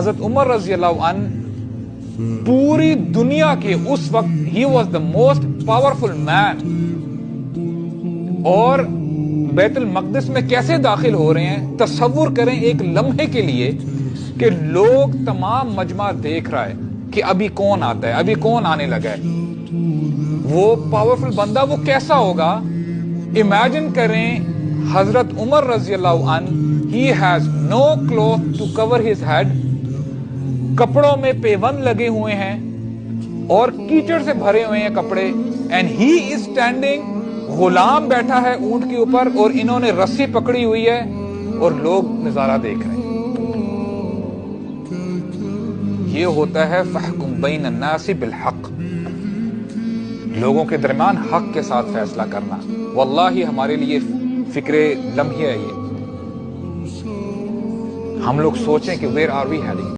حضرت عمر رضی اللہ عنہ پوری دنیا کے اس وقت ہی was the most powerful man, اور بیت المقدس میں کیسے داخل ہو رہے ہیں تصور کریں ایک لمحے کے لیے کہ لوگ تمام مجمع دیکھ رہا ہے کہ ابھی کون آتا ہے، ابھی کون آنے لگا ہے، وہ پاورفل بندہ وہ کیسا ہوگا۔ امیجن کریں حضرت عمر رضی اللہ عنہ، he has no cloth to cover his head، کپڑوں میں پیوند لگے ہوئے ہیں اور کیچڑ سے بھرے ہوئے ہیں کپڑے، and he is standing، Ghulam بیٹھا ہے اونٹ کے اوپر اور انہوں نے رسی پکڑی ہوئی ہے اور لوگ نظارہ دیکھ رہے ہیں۔ یہ ہوتا ہے فَحْكُمْ بَيْنَ النَّاسِ بِالْحَقِّ، لوگوں کے درمیان حق کے ساتھ فیصلہ کرنا۔ واللہ ہمارے لیے فکر لمحہ ہے یہ، ہم لوگ سوچیں کہ where are we heading۔